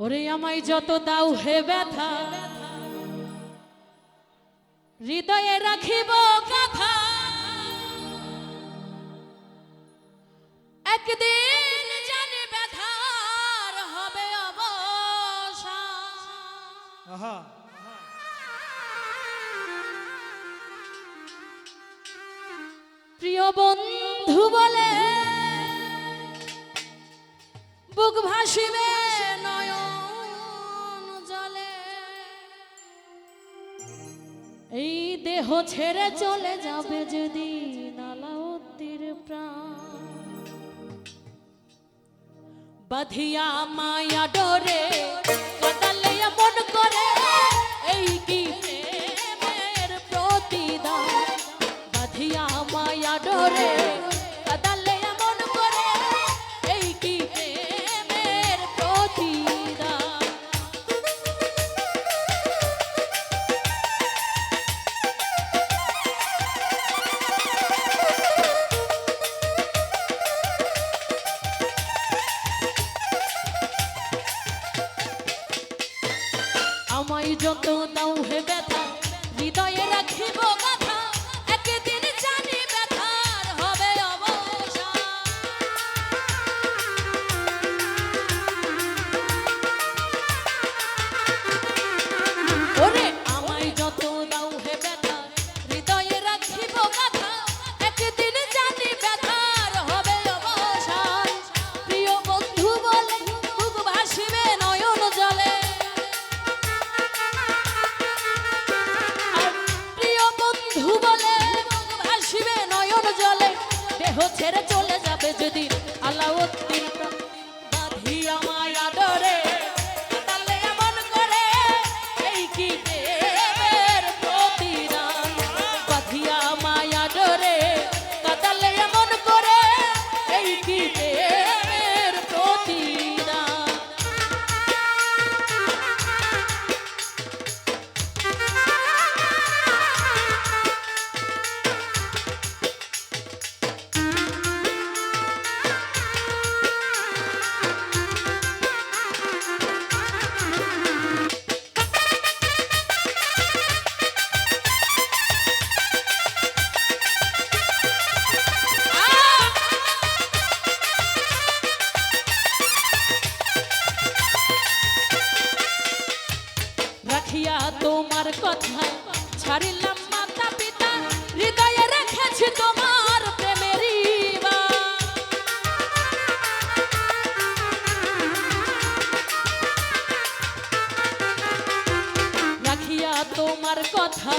ওরে আমায় যত দাও হে ব্যথা, হৃদয়ে রাখিব কথা। একদিন জানি ব্যথার হবে অবসান। প্রিয় বন্ধু বলে বুক ভাসিবে নয়ন জলে, এই দেহ ছেড়ে চলে যাবে যেদিন আলাউদ্দির প্রাণ। বাঁধিয়া মায়া ডোরে কাটালে মন করে, এই কি প্রেমের প্রতিদান। বাঁধিয়া মায়া ডোরে কাটালে মন করে, এই কি প্রেমের প্রতিদান। আমায় যত দাও হে ব্যথা, হৃদয়ে রাখিব কথা। একদিন জানি ব্যথার হবে অবসান। ওরে আমায় যত দাও হে ব্যথা, হৃদয়ে রাখিব কথা। একদিন জানি ব্যথার হবে অবসান। প্রিয় বন্ধু বলে বুক ভাসিবে নয়ন জলে, দেহ ছেড়ে চলে যাবে যদি আলাউদ্দিন প্রাণ। বাঁধিয়া মায়া ডোরে কাটালে এমন করে, এই কি প্রেমের প্রতিদান। বাঁধিয়া মায়া ডোরে কাটালে এমন করে, এই কি প্রেমের প্রতিদান। রাখিয়া তোমার কথা ছাড়িলাম মাতা পিতা, হৃদয়ে রেখেছি তোমার প্রেমের বাণ। রাখিয়া তোমার কথা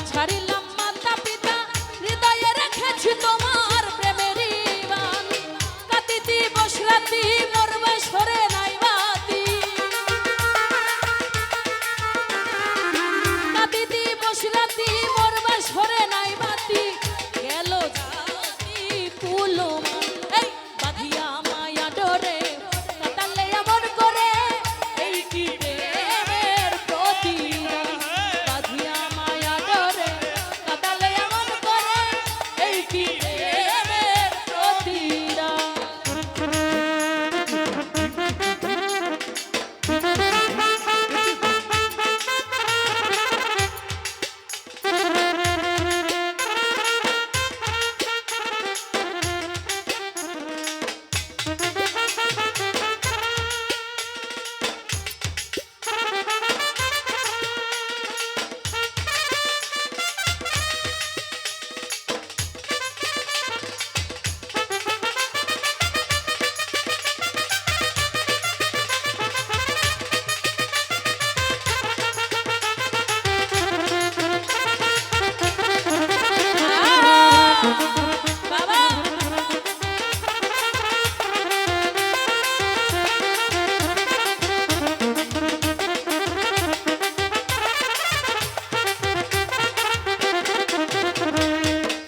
ছাড়িলাম মাতা পিতা, হৃদয়ে রেখেছি তোমার প্রেমের বাণ। কাঁদিতে বসরাতি মরবে সরে নাই বাতি, কাঁদিতে বসরাতি মরবে সরে নাই বাতি। গেল জাতি কুলমান, এই বাঁধিয়া মায়া ডোরে কাটালে এমন করে, এই কি প্রেমের প্রতিদান। বাঁধিয়া মায়া ডোরে কাটালে এমন করে, এই কি প্রেমের প্রতিদান।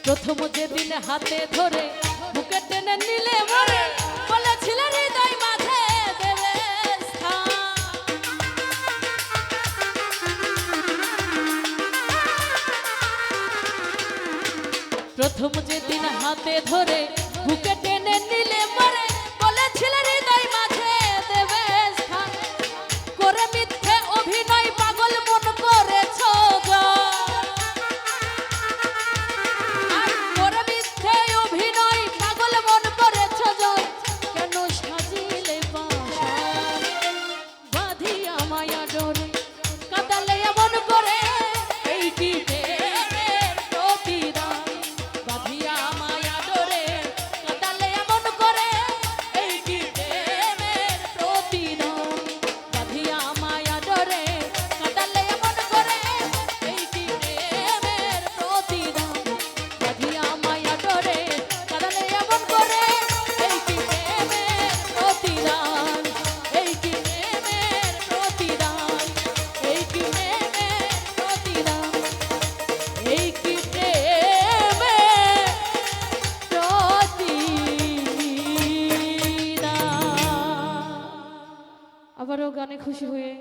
প্রথম যেদিন হাতে ধরে বুকে টেনে নিলে মরে, বলেছিলে হৃদয় মাঝে দেবে স্থান। প্রথম যেদিন হাতে ধরে বুকে টেনে নিলে মরে, বলেছিলে হৃদয় মাঝে দেবে স্থান। আবারও গানে খুশি হয়ে